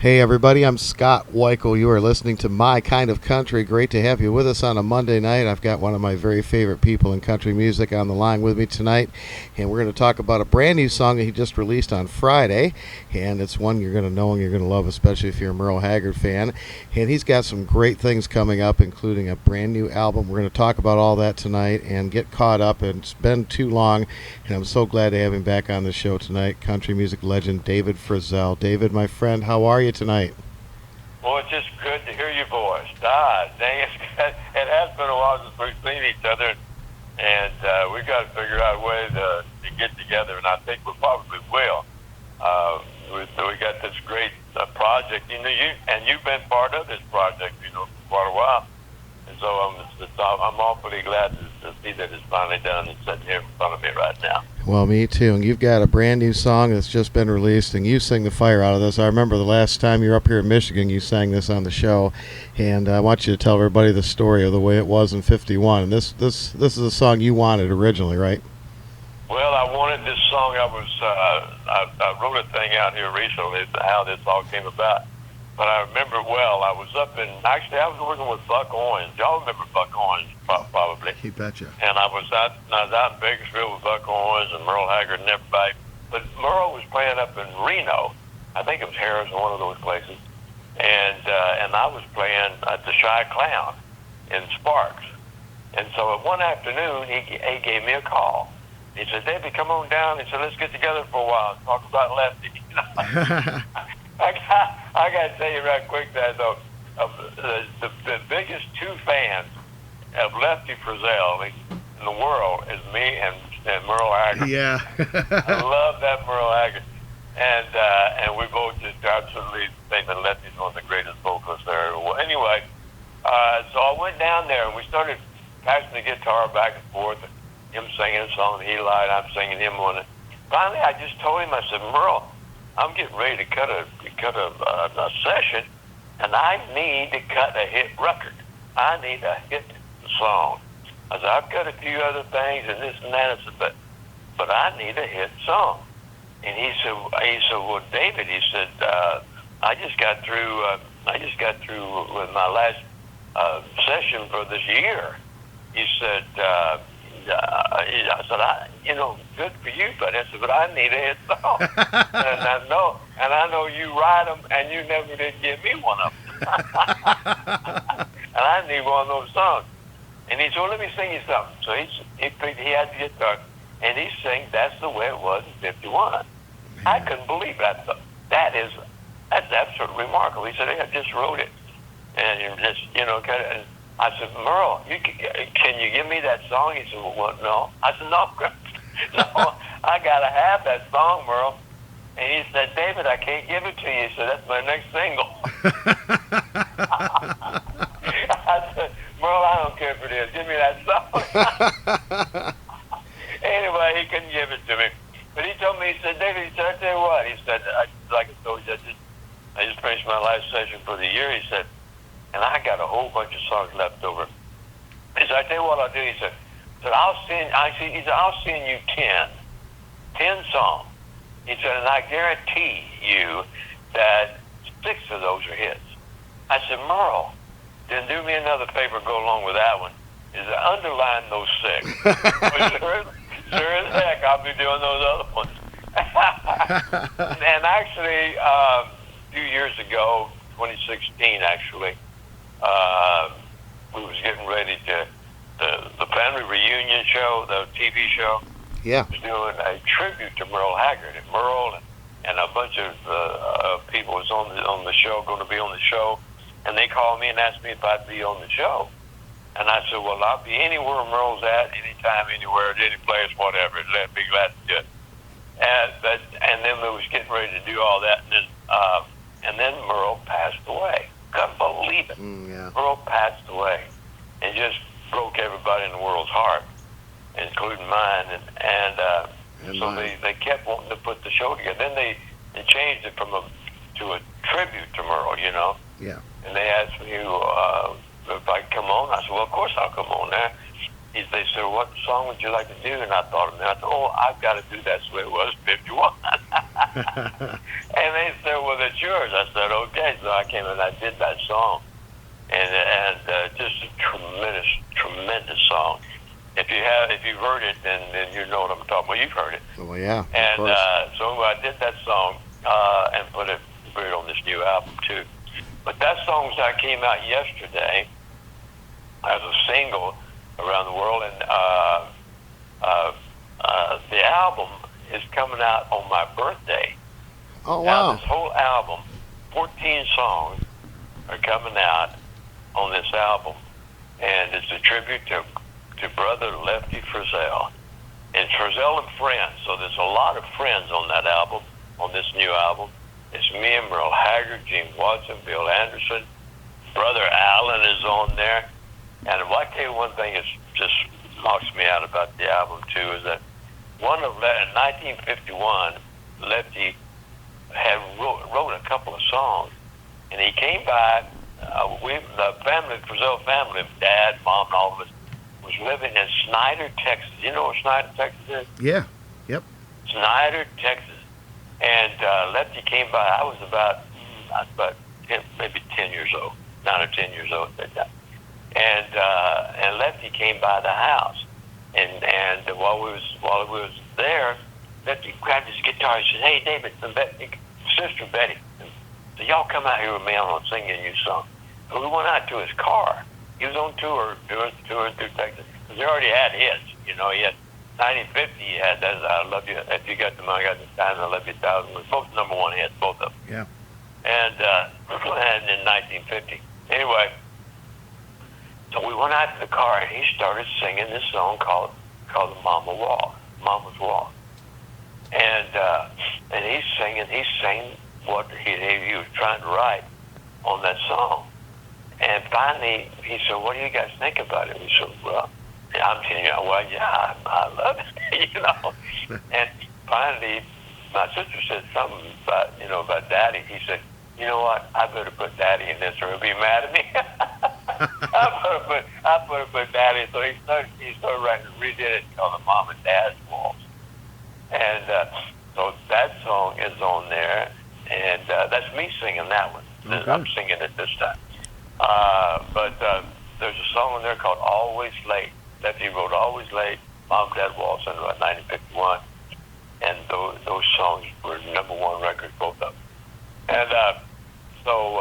Hey everybody, I'm Scott Weichel. You are listening to My Kind of Country. Great to have you with us on a Monday night. I've got one of my very favorite people in country music on the line with me tonight, and we're going to talk about a brand new song that he just released on Friday, and it's one you're going to know and you're going to love, especially if you're a Merle Haggard fan. And he's got some great things coming up, including a brand new album. We're going to talk about all that tonight and get caught up. And it's been too long, and I'm so glad to have him back on the show tonight. Country music legend David Frizzell. David, my friend, how are you tonight? Well, it's just good to hear your voice. Dang, it has been a while since we've seen each other, and we've got to figure out a way to get together, and I think we probably will. So we got this great project, you've been part of this project, for quite a while, and so I'm awfully glad to see that it's finally done and sitting here in front of me right now. Well, me too. And you've got a brand new song that's just been released, and you sing the fire out of this. I remember the last time you were up here in Michigan, you sang this on the show, and I want you to tell everybody the story of the way it was in '51. And this is a song you wanted originally, right? Well, I wanted this song. I wrote a thing out here recently how this all came about. But I remember it well. I was I was working with Buck Owens. Y'all remember Buck Owens, probably. You betcha. And I was out in Bakersfield with Buck Owens and Merle Haggard and everybody. But Merle was playing up in Reno. I think it was Harris, one of those places. And I was playing at the Shy Clown in Sparks. And so one afternoon, he gave me a call. He said, "David, come on down." He said, "Let's get together for a while and talk about Lefty." I got to tell you right quick that the biggest two fans of Lefty Frizzell in the world is me and Merle Haggard. Yeah. I love that Merle Haggard. And we both just absolutely think that Lefty's one of the greatest vocalists there. Well, anyway, so I went down there and we started passing the guitar back and forth. Him singing a song that he liked, I'm singing him one. Finally, I just told him, I said, "Merle, I'm getting ready to cut a session, and I need to cut a hit record. I need a hit song." I said, "I've got a few other things and this and that." I said, but I need a hit song. And he said, "Well, David," he said, I just got through with my last session for this year." He said, I said, "Good for you, but I said, but I need a hit song." and I know you write them, and you never did give me one of them. And I need one of those songs. And he said, "Well, let me sing you something." So he had the guitar, and he sang "That's the Way It Was" in '51. I couldn't believe that. That's absolutely remarkable. He said, "I just wrote it," and just kind of. I said, "Merle, can you give me that song?" He said, "Well, no." I said, "No, no, I gotta have that song, Merle." And he said, "David, I can't give it to you." He said, "That's my next single." I said, "Merle, I don't care if it is. Give me that song." Anyway, he couldn't give it to me. But he told me, he said, "David," he said, "I tell you what," he said, like I told you, I just finished my last session for the year. He said, "And I got a whole bunch of songs left over." He said, "I tell you what I'll do." He said, I'll send you 10 songs. He said, "And I guarantee you that 6 of those are hits." I said, "Merle, then do me another favor, go along with that one, is to underline those 6. Sure as heck, I'll be doing those other ones." And actually, a few years ago, 2016 actually, we was getting ready to the family reunion show, the TV show. Yeah. Was doing a tribute to Merle Haggard, and Merle and a bunch of people was on the show, going to be on the show, and they called me and asked me if I'd be on the show, and I said, "Well, I'll be anywhere Merle's at, anytime, anywhere, at any place, whatever. I'd be glad to do it." And then we was getting ready to do all that, and then Merle passed away. Couldn't believe it. Yeah. Merle passed away, and just broke everybody in the world's heart, including mine. And so mine. they kept wanting to put the show together. Then they changed it to a tribute to Merle, Yeah. And they asked me if I'd come on. I said, "Well, of course I'll come on there." They said, "What song would you like to do?" And I thought of it. I said, "Oh, I've got to do That's the Way It Was, '51. And they said, well, that's yours. I said, okay. So I came and I did that song. And just a tremendous, tremendous song. If you've heard it, then you know what I'm talking about. You've heard it. Well, yeah. And Of course. so I did that song and put it on this new album too. But that song came out yesterday as a single around the world, and the album is coming out on my birthday. Oh, Now, wow. this whole album, 14 songs, are coming out on this album, and it's a tribute to brother Lefty Frizzell. And Frizzell and Friends, so there's a lot of friends on that album, on this new album. It's me and Merle Haggard, Gene Watson, Bill Anderson, brother Alan is on there. And I tell you one thing that just knocks me out about the album too is that in 1951, Lefty had wrote a couple of songs, and he came by. The family, Frizzell family, Dad, Mom, and all of us, was living in Snyder, Texas. You know where Snyder, Texas is? Yeah. Yep. Snyder, Texas. And Lefty came by. I was about 10 years old, 9 or 10 years old at that time. And Lefty came by the house, and while we was there, Lefty grabbed his guitar. He said, "Hey, David, Sister Betty, so y'all come out here with me. I'm gonna sing you a new song." So we went out to his car. He was on tour through Texas. Because he already had hits. You know, he had 1950. He had that. I love you. If you got the money, I got the time. I love you 1,000. Was both #1 hits, both of them. Yeah. And in 1950. Anyway, so we went out to the car, and he started singing this song called "The Mama's Walk," and he's singing what he was trying to write on that song. And finally, he said, "What do you guys think about it?" We said, "Well, I'm telling you, well, yeah, I love it, you know." And finally, my sister said something about Daddy. He said, "You know what? I better put Daddy in this, or he'll be mad at me." I put Daddy. So he started writing, redid it called "The Mom and Dad's Waltz," and so that song is on there, and that's me singing that one. Okay. I'm singing it this time. But there's a song on there called "Always Late." Lefty wrote "Always Late," "Mom and Dad Waltz" in 1951, and those songs were #1 records, both of them. And so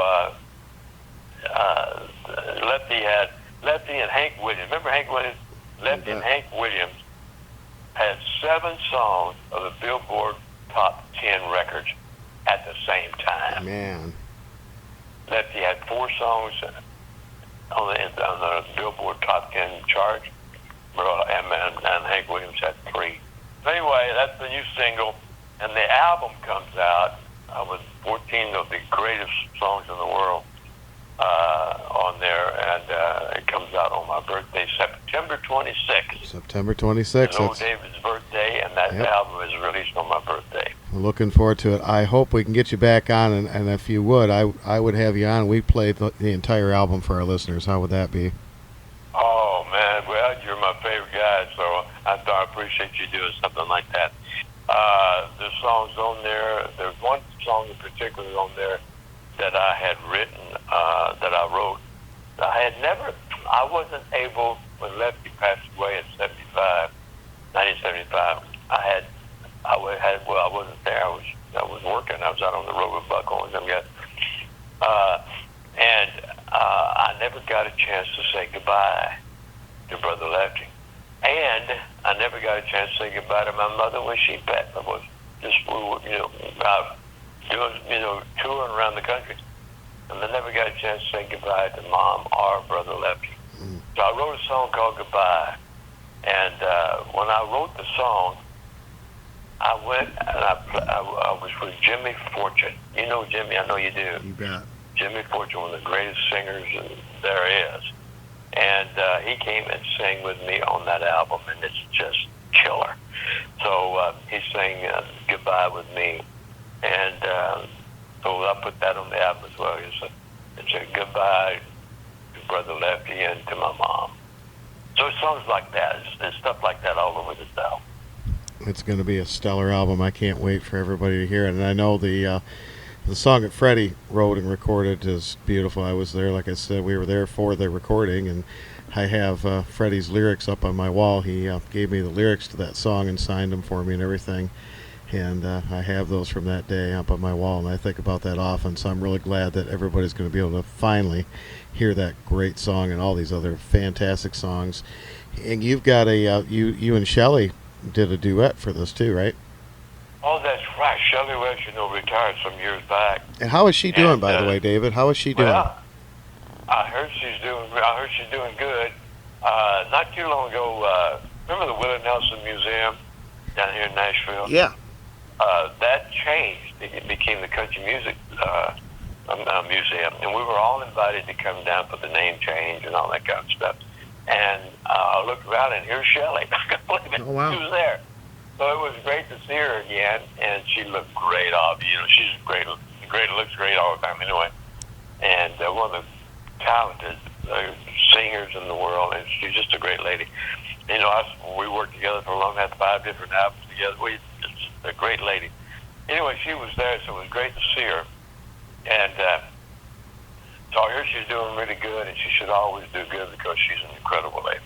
Lefty and Hank Williams. Remember Hank Williams? Lefty and Hank Williams had 7 songs of the Billboard Top 10 records at the same time. Man. Lefty had 4 songs on the Billboard Top 10 chart, and Hank Williams had 3. So anyway, that's the new single, and the album comes out with 14 of the greatest songs in the world on there, and it comes out on my birthday, September 26th. September 26th. It's old David's birthday, and that album is released on my birthday. We're looking forward to it. I hope we can get you back on, and if you would, I would have you on. We played the entire album for our listeners. How would that be? Oh, man. Well, you're my favorite guy, so I appreciate you doing something like that. There's songs on there. There's one song in particular on there that I had written, that I wrote. I wasn't able, when Lefty passed away in 1975, I wasn't there. I was working. I was out on the road with Buckle and them guys. And I never got a chance to say goodbye to Brother Lefty. And I never got a chance to say goodbye to my mother when she passed. I was just, touring around the country. And I never got a chance to say goodbye to Mom or Brother Lefty. So I wrote a song called "Goodbye." And when I wrote the song, I went and I was with Jimmy Fortune. You know Jimmy, I know you do. You bet. Jimmy Fortune, one of the greatest singers there is. And he came and sang with me on that album, and it's just killer. So he sang "Goodbye" with me. And so I put that on the album as well. It's a goodbye to Brother Lefty and to my mom. So it's songs like that. There's stuff like that all over this album. It's going to be a stellar album. I can't wait for everybody to hear it. And I know the song that Freddie wrote and recorded is beautiful. I was there, like I said, we were there for the recording, and I have Freddie's lyrics up on my wall. He gave me the lyrics to that song and signed them for me and everything. And I have those from that day up on my wall, and I think about that often. So I'm really glad that everybody's going to be able to finally hear that great song and all these other fantastic songs. And you've got you and Shelley did a duet for this too, right? Oh, that's right. Shelley West, retired some years back. And how is she doing, by the way, David? How is she doing? Well, I heard she's doing good. Not too long ago, remember the Willie Nelson Museum down here in Nashville? Yeah. That changed. It became the Country Music Museum, and we were all invited to come down for the name change and all that kind of stuff. And I looked around, and here's Shelley. I couldn't believe it. Oh, wow. She was there. So it was great to see her again, and she looked great. She's great. Looks great all the time anyway. And one of the talented singers in the world, and she's just a great lady. We worked together for a long time, 5 different albums together. Just a great lady. Anyway, she was there, so it was great to see her. And so I heard she's doing really good, and she should always do good because she's an incredible lady.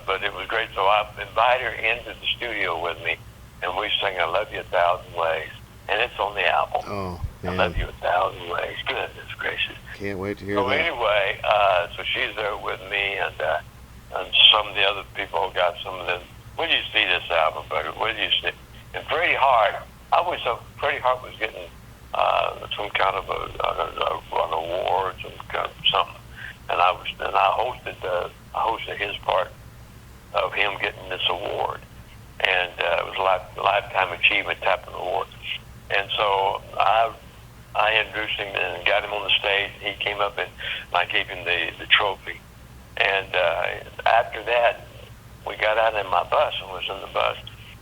But it was great, so I invited her into the studio with me, and we sang "I Love You a Thousand Ways," and it's on the album. Oh, man. I love you a thousand ways. Goodness gracious. Can't wait to hear So that. anyway, so she's there with me, and some of the other people got some of them. Where do you see this album, buddy? Where do you see? And Freddie Hart, I wish Freddie Hart was getting some kind of an award, some kind of something. And I hosted his part of him getting this award, and it was a lifetime achievement type of award. And so I introduced him and got him on the stage. He came up and I gave him the trophy. And after that, we got out in my bus and was in the bus.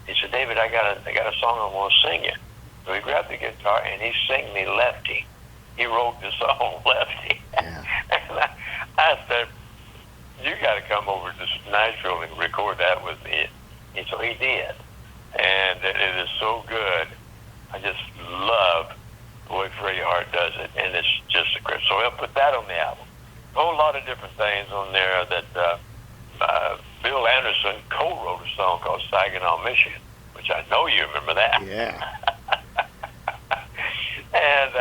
He said, "David, I got a song I want to sing you." So he grabbed the guitar and he sang me Lefty. He wrote the song Lefty. Yeah. And I said, "You got to come over to Nashville and record that with me." And so he did. And it is so good. I just love the way Freddie Hart does it, and it's just a great. So I'll put that on the album. A whole lot of different things on there that Bill Anderson co-wrote a song called Saginaw, Michigan, which I know you remember that. Yeah. And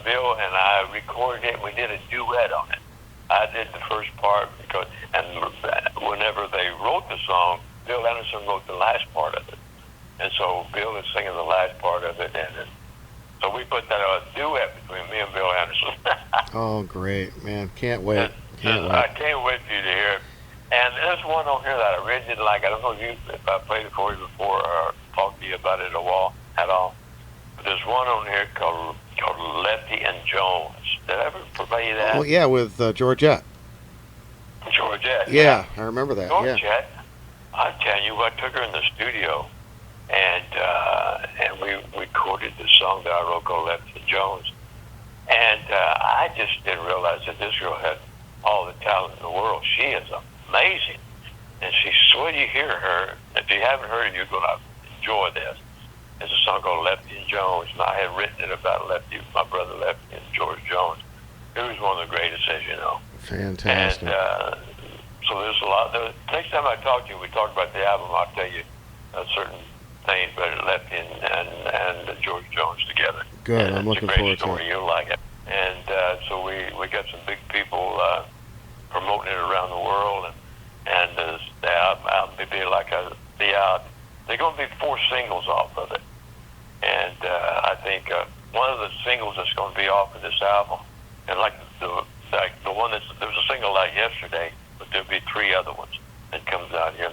Bill and I recorded it. We did a duet on it. I did the first part and whenever they wrote the song, Bill Anderson wrote the last part of it. And so Bill is singing the last part of it, and so we put that a duet between me and Bill Anderson. Oh, great, man! Can't wait. I can't wait for you to hear it. And there's one on here that I really did like. I don't know if I played it for you before or talked to you about it at all. But there's one on here called Lefty and Jones. Did I ever play you that? Oh, yeah, with Georgette. Georgette. Yeah, I remember that. Georgette. Yeah. I tell you, I took her in the studio, and we recorded the song that I wrote called Lefty and Jones. And I just didn't realize that this girl had all the talent in the world. She is amazing. And when you hear her, if you haven't heard it, you're going to enjoy this. It's a song called Lefty and Jones, and I had written it about Lefty, my brother Lefty and George Jones, who was one of the greatest, as you know. Fantastic. And so there's a lot. Next time I talk to you, we talk about the album, I'll tell you certain things about Lefty and George Jones together. Good, and I'm looking forward to it. You'll like it. And so we got some big people promoting it around the world, and the album may be like they're going to be 4 singles off of it. And I think one of the singles that's going to be off of this album, and like the one there was a single like yesterday, but there'll be 3 other ones that comes out here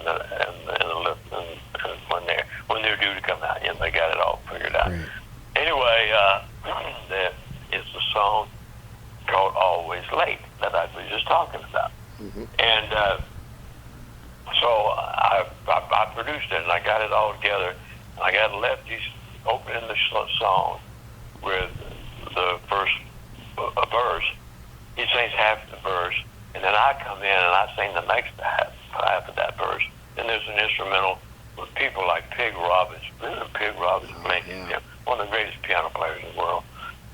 when they're due to come out. Yeah, they got it all figured out. Great. Anyway, it's a song called "Always Late" that I was just talking about. Mm-hmm. And so I produced it, and I got it all together. I got Lefty opening the song with the first verse. He sings half the verse, and then I come in and I sing the next half of that verse. Then there's an instrumental, with people like Pig Robbins. Remember Pig Robbins? Man, yeah. one of the greatest piano players in the world.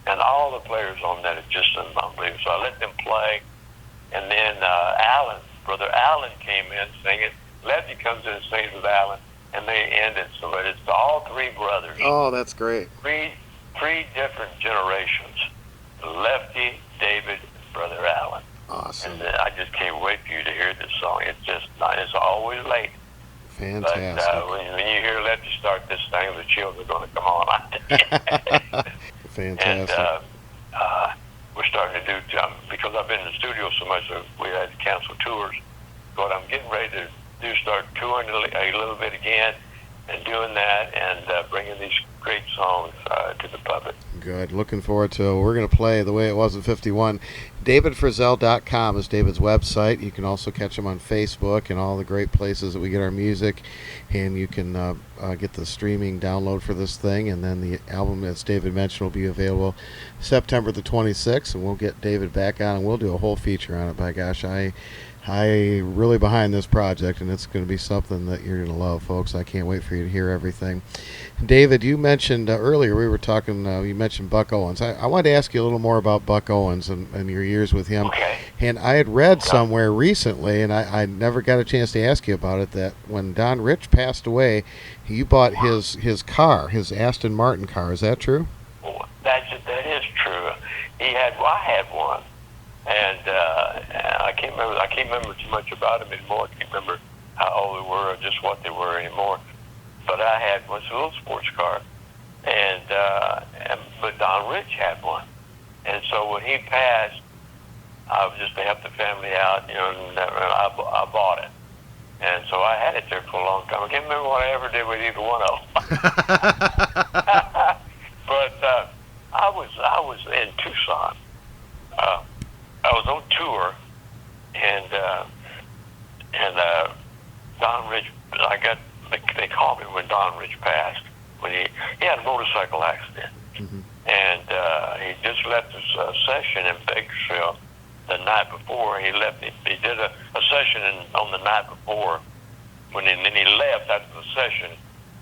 And all the players on that are just unbelievable. So I let them play. And then Brother Alan came in singing. Lefty comes in and sings with Alan. And they ended. So it's all three brothers. Oh, that's great. Three different generations. Lefty, David, and Brother Alan. Awesome. And I just can't wait for you to hear this song. It's just not, it's always late. Fantastic. But when you hear Lefty start this thing, the chills are going to come on. Fantastic. And we're starting to do, because I've been in the studio so much, we had to cancel tours. But I'm getting ready to start touring a little bit again and doing that and bringing these great songs to the public. Good. Looking forward to it. We're going to play The Way It Was in 51. DavidFrizzell.com is David's website. You can also catch him on Facebook and all the great places that we get our music. And you can get the streaming download for this thing. And then the album, as David mentioned, will be available September the 26th. And we'll get David back on and we'll do a whole feature on it. By gosh, I really behind this project, and it's going to be something that you're going to love, folks. I can't wait for you to hear everything. David, you mentioned earlier, we were talking, you mentioned Buck Owens. I wanted to ask you a little more about Buck Owens and your years with him. Okay. And I had read somewhere recently, and I never got a chance to ask you about it, that when Don Rich passed away, you bought his car, his Aston Martin car. Is that true? That is true. I had one. And I can't remember too much about them anymore. I can't remember how old they were or just what they were anymore. But I had one, it's a little sports car, but Don Rich had one. And so when he passed, I was just to help the family out, and I bought it. And so I had it there for a long time. I can't remember what I ever did with either one of them. But I was in Tucson. I was on tour, and Don Rich. They called me when Don Rich passed. When he had a motorcycle accident, and he just left his session in Bakersfield the night before. He left. He did a session on the night before. Then he left after the session,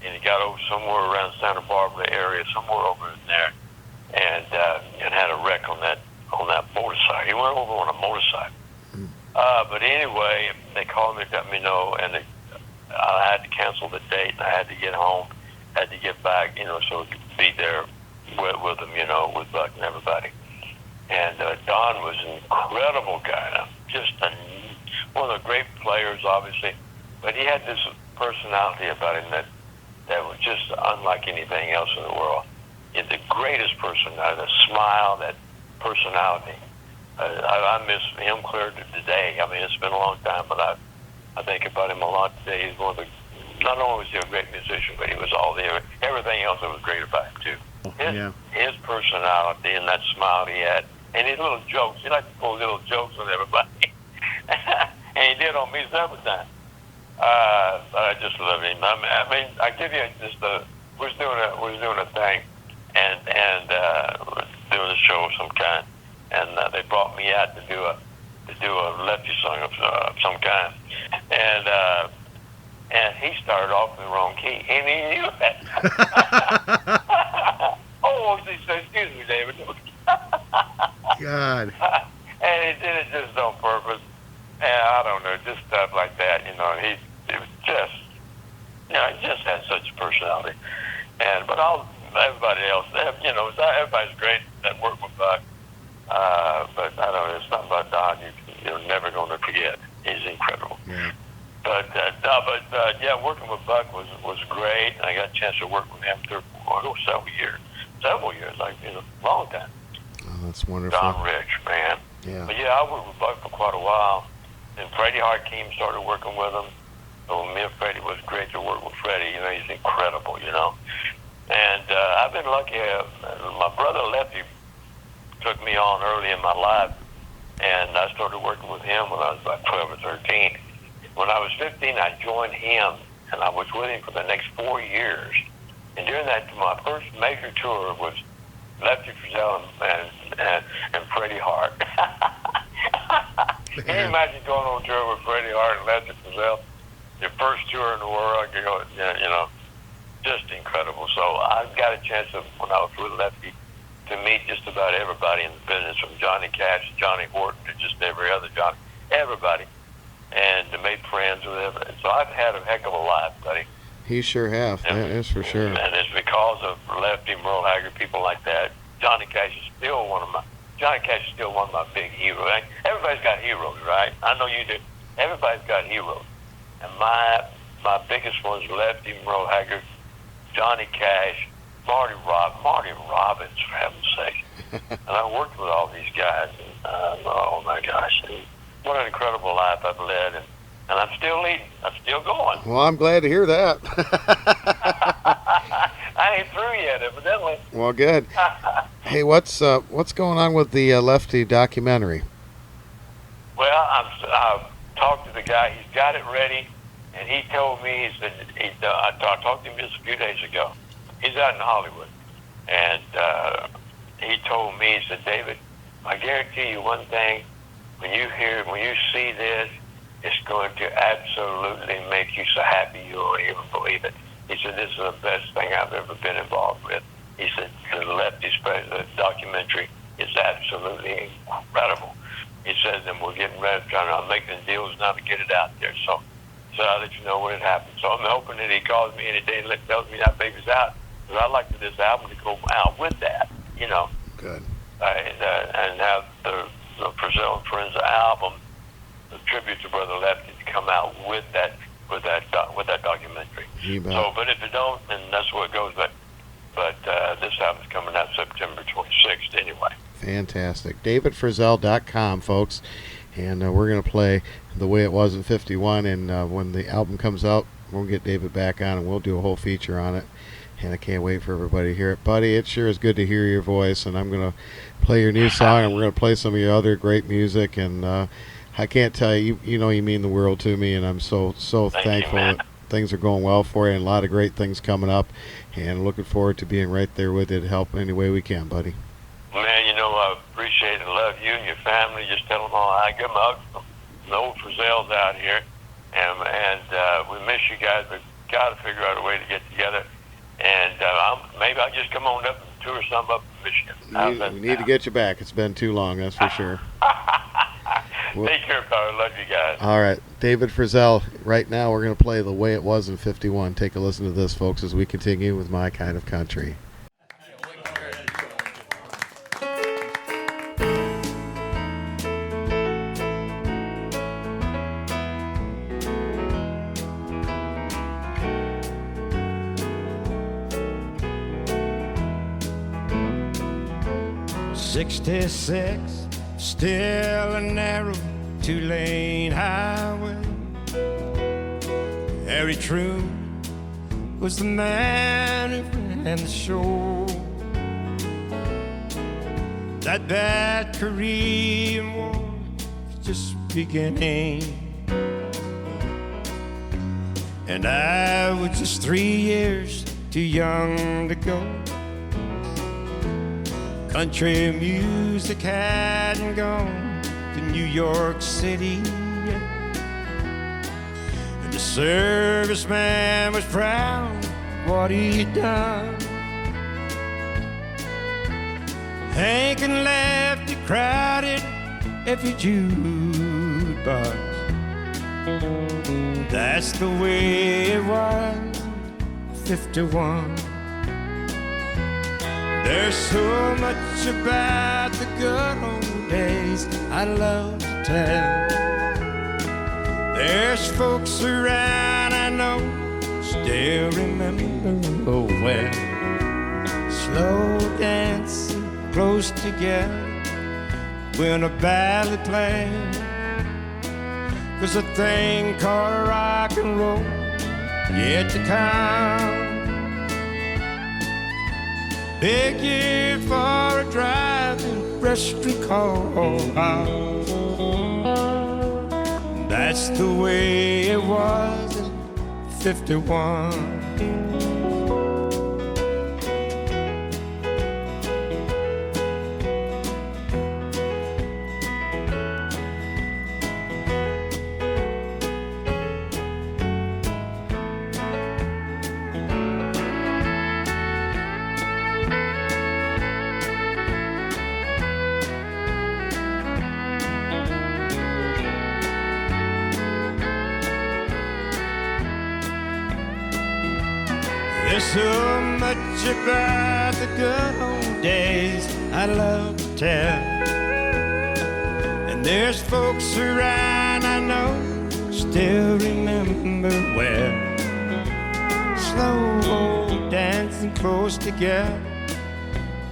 and he got over somewhere around Santa Barbara area, somewhere over in there, and had a wreck on that motorcycle. He went over on a motorcycle. But anyway, they called me, let me know, and I had to cancel the date, and I had to get home, had to get back, so to be there with them, with Buck and everybody. And Don was an incredible guy, just one of the great players, obviously, but he had this personality about him that was just unlike anything else in the world. He had the greatest personality, the smile, that personality. I miss him clear to today. I mean, it's been a long time, but I think about him a lot today. He's one of the, not only was he a great musician, but he was everything else that was great about him too. His personality and that smile he had, and his little jokes. He liked to pull little jokes with everybody, and he did on me several times. But I just love him. I mean, I give you just was doing a thing, and doing a show of some kind, and they brought me out to do a Lefty song of some kind, and he started off in the wrong key, and he knew that. Oh, he said, "Excuse me, David." God. And he did it just on purpose, and I don't know, just stuff like that. It was just, he just had such a personality, but everybody else, everybody's great that worked with Buck. But I don't know, it's not about Don. You're never going to forget. He's incredible. Yeah. But working with Buck was great. I got a chance to work with him for several years, like long time. Oh, that's wonderful. Don Rich, man. Yeah. But I worked with Buck for quite a while. And Freddie Hart came, started working with him. So me and Freddie, was great to work with Freddie. He's incredible, And I've been lucky. My brother Lefty took me on early in my life, and I started working with him when I was about 12 or 13. When I was 15, I joined him, and I was with him for the next 4 years. And during that, my first major tour was Lefty Frizzell and Freddie Hart. Can you imagine going on tour with Freddie Hart and Lefty Frizzell? Your first tour in the world, incredible. So I got a chance to, when I was with Lefty, to meet just about everybody in the business, from Johnny Cash, Johnny Horton, to just every other Johnny, everybody, and to make friends with them. And so I've had a heck of a life, buddy. He sure have. That is for sure. And it's because of Lefty, Merle Haggard, people like that. Johnny Cash is still one of my big heroes. Everybody's got heroes, right? I know you do. Everybody's got heroes. And my biggest ones, Lefty, Merle Haggard, Johnny Cash, Marty Robbins, for heaven's sake. And I worked with all these guys. And, oh my gosh, and what an incredible life I've led, and I'm still leading. I'm still going. Well, I'm glad to hear that. I ain't through yet, evidently. Well, good. Hey, what's going on with the Lefty documentary? Well, I've talked to the guy. He's got it ready, and he told me, he said, I talked to him just a few days ago. He's out in Hollywood, and he told me, he said, David, I guarantee you one thing, when you see this, it's going to absolutely make you so happy you won't even believe it. He said, this is the best thing I've ever been involved with. He said, the Lefty documentary is absolutely incredible. He says, and we're getting ready, I'm making deals now to get it out there. So I'll let you know when it happens. So I'm hoping that he calls me any day and tells me that baby's out. Because I'd like for this album to go out with that, you know. Good. And have the Frizzell and Friends album, the tribute to Brother Lefty, to come out with that documentary. So, but if it don't, then that's where it goes. But this album's coming out September 26th anyway. Fantastic. DavidFrizzell.com, folks. And we're going to play The Way It Was in 51. And when the album comes out, we'll get David back on and we'll do a whole feature on it. And I can't wait for everybody to hear it. Buddy, it sure is good to hear your voice. And I'm going to play your new song, and we're going to play some of your other great music. And I can't tell you, you know you mean the world to me. And I'm so thankful that things are going well for you, and a lot of great things coming up. And looking forward to being right there with you to help any way we can, buddy. Man, you know, I appreciate and love you and your family. Just tell them all I give them hugs from the old Frizzell's out here. And we miss you guys. We've got to figure out a way to get together. And maybe I'll just come on up and tour some up in Michigan. We need to get you back. It's been too long, that's for sure. Take care, Carl. Love you guys. All right. David Frizzell, right now we're going to play The Way It Was in 51. Take a listen to this, folks, as we continue with My Kind of Country. '66, still a narrow two-lane highway. Harry Truman was the man who ran the show. That bad Korean War was just beginning, and I was just 3 years too young to go. Country music hadn't gone to New York City yet, and the serviceman was proud of what he'd done. Hank and Lefty crowded every jukebox. That's the way it was, 51. There's so much about the good old days I love to tell. There's folks around I know still remember oh well. Slow dancing close together when a ballad played, 'cause a thing called rock and roll yet to come. Big year for a drive in Prestry Courthouse. That's the way it was in 51. There's so much about the good old days I love to tell. And there's folks around I know still remember well. Slow old dancing close together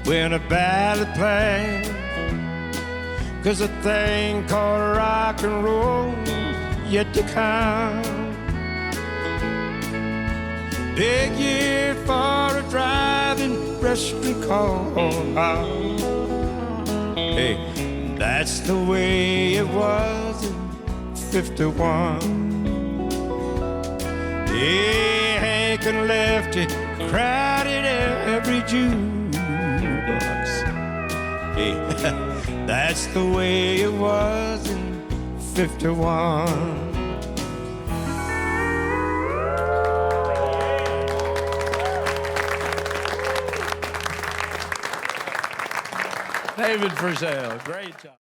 when a ballad plays. 'Cause a thing called rock and roll yet to come. Big year for a driving restaurant call. Hey, that's the way it was in 51. Yeah, Hank and Lefty crowded every jukebox. Hey, that's the way it was in 51. David Frizzell, great job.